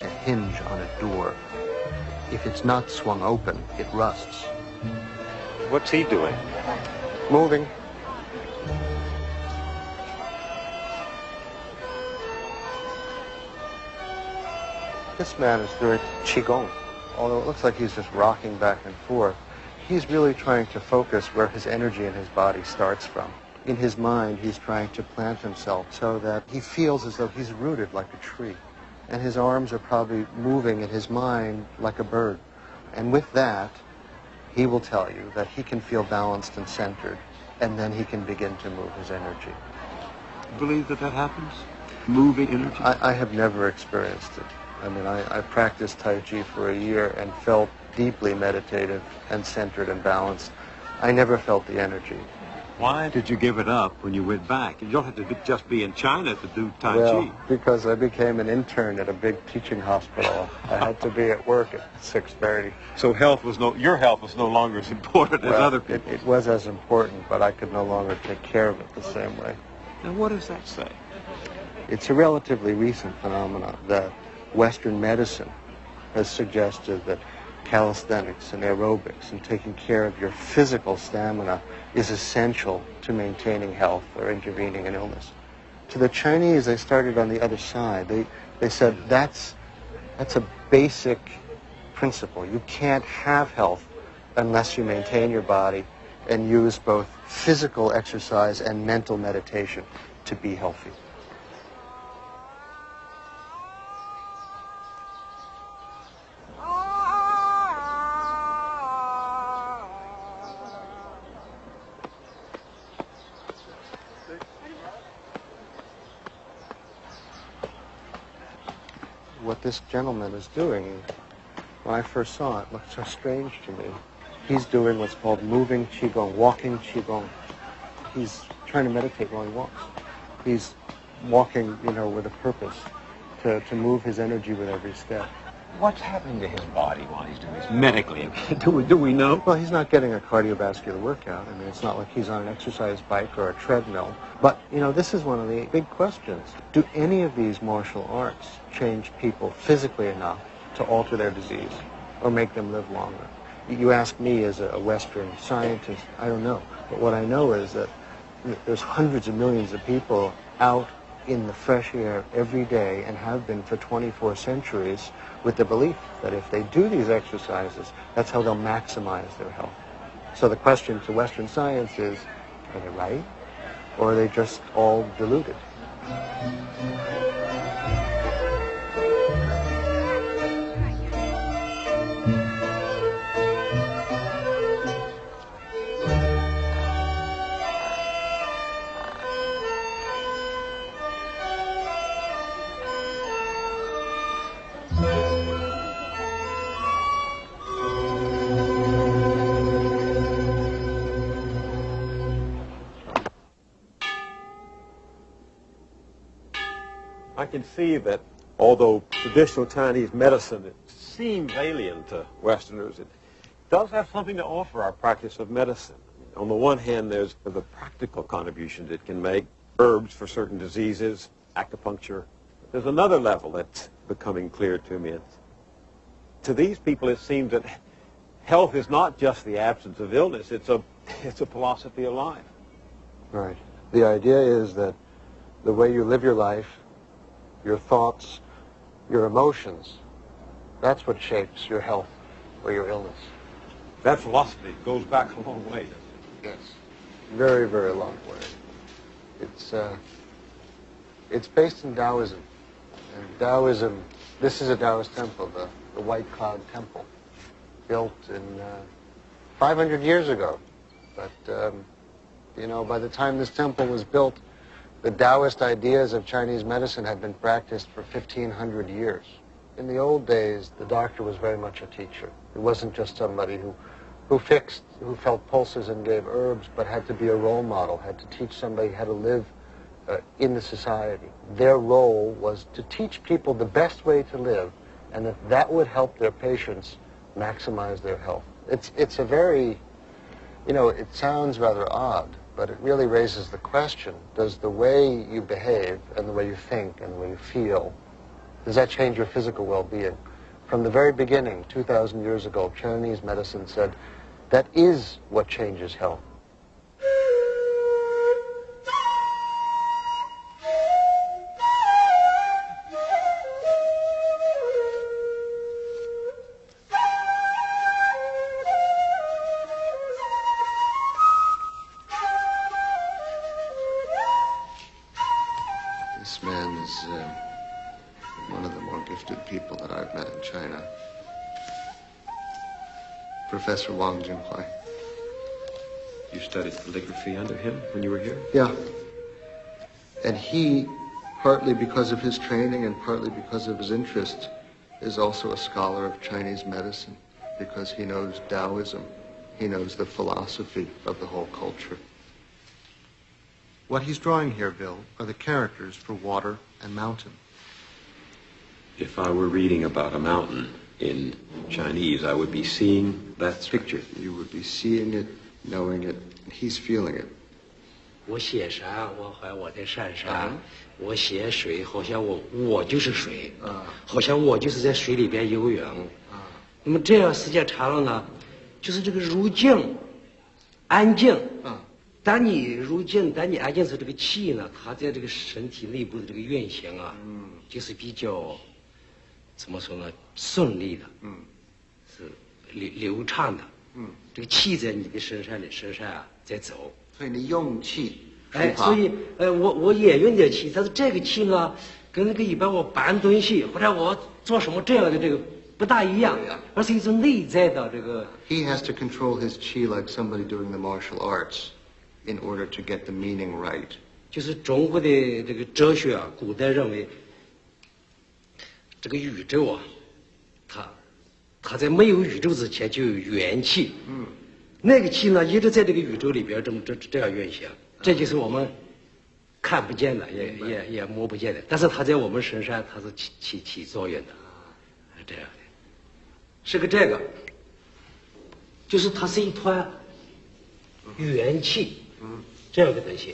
a hinge on a door. If it's not swung open, it rusts. What's he doing? Moving. This man is doing Qigong. Although it looks like he's just rocking back and forth, he's really trying to focus where his energy in his body starts from. In his mind, he's trying to plant himself so that he feels as though he's rooted like a tree. And his arms are probably moving in his mind like a bird. And with that, he will tell you that he can feel balanced and centered, and then he can begin to move his energy. Believe that happens? Moving energy? I have never experienced it. I mean, I practiced Tai Chi for a year and felt deeply meditative and centered and balanced. I never felt the energy. Why did you give it up when you went back? You don't have to just be in China to do Tai Chi. Because I became an intern at a big teaching hospital. I had to be at work at 6:30. So your health was no longer as important as other people's. It was as important, but I could no longer take care of it the same way. Now, what does that say? It's a relatively recent phenomenon that Western medicine has suggested that calisthenics and aerobics and taking care of your physical stamina is essential to maintaining health or intervening in illness. To the Chinese, they started on the other side. They said that's a basic principle. You can't have health unless you maintain your body and use both physical exercise and mental meditation to be healthy. What this gentleman is doing, when I first saw it, looked so strange to me. He's doing what's called moving Qigong, walking Qigong. He's trying to meditate while he walks. He's walking, with a purpose to move his energy with every step. What's happening to his body while he's doing this medically? Do we know? Well, he's not getting a cardiovascular workout. I mean, it's not like he's on an exercise bike or a treadmill. But, this is one of the big questions. Do any of these martial arts change people physically enough to alter their disease or make them live longer? You ask me as a Western scientist, I don't know. But what I know is that there's hundreds of millions of people out in the fresh air every day and have been for 24 centuries with the belief that if they do these exercises, that's how they'll maximize their health. So the question to Western science is, are they right? Or are they just all deluded? I can see that although traditional Chinese medicine seems alien to Westerners, it does have something to offer our practice of medicine. On the one hand, there's the practical contributions it can make, herbs for certain diseases, acupuncture. There's another level that's becoming clear to me. To these people, it seems that health is not just the absence of illness, it's a philosophy of life. Right. The idea is that the way you live your life, your thoughts, your emotions, that's what shapes your health or your illness. That philosophy goes back a long way. Yes. Very, very long way. It's based in Taoism. And Taoism, this is a Taoist temple, the White Cloud Temple, built in 500 years ago. But, by the time this temple was built, the Taoist ideas of Chinese medicine had been practiced for 1,500 years. In the old days, the doctor was very much a teacher. It wasn't just somebody who felt pulses and gave herbs, but had to be a role model, had to teach somebody how to live in the society. Their role was to teach people the best way to live, and that would help their patients maximize their health. It's a very, it sounds rather odd, but it really raises the question, does the way you behave and the way you think and the way you feel Does that change your physical well-being? From the very beginning, 2,000 years ago, Chinese medicine said that is what changes health. This man is one of the more gifted people that I've met in China. Professor Wang Junhui. You studied calligraphy under him when you were here? Yeah. And he, partly because of his training and partly because of his interest, is also a scholar of Chinese medicine because he knows Taoism. He knows the philosophy of the whole culture. What he's drawing here, Bill, are the characters for water and mountain. If I were reading about a mountain in Chinese, I would be seeing that picture. You would be seeing it, knowing it, and he's feeling it. 我写山，我和我的山山；我写水，好像我就是水，好像我就是在水里边游泳。那么这样时间长了呢，就是这个入静、安静。当你入静，当你安静时，这个气呢，它在这个身体内部的这个运行啊，就是比较怎么说呢，顺利的，是流畅的。这个气在你的身上啊在走。所以你用气出哎，发。所以我也用点气，但是这个气呢，跟那个一般我搬东西或者我做什么这样的这个不大一样，而是一种内在的这个。He has to control his chi like somebody doing the martial arts in order to get the meaning right. 就是中国的这个哲学啊，古代认为这个宇宙啊，它在没有宇宙之前就有元气。那个气呢，一直在这个宇宙里边这样运行，这就是我们看不见的，也摸不见的，但是它在我们身上它是起作用的，这样的，是个这个，就是它是一团元气，这样的东西。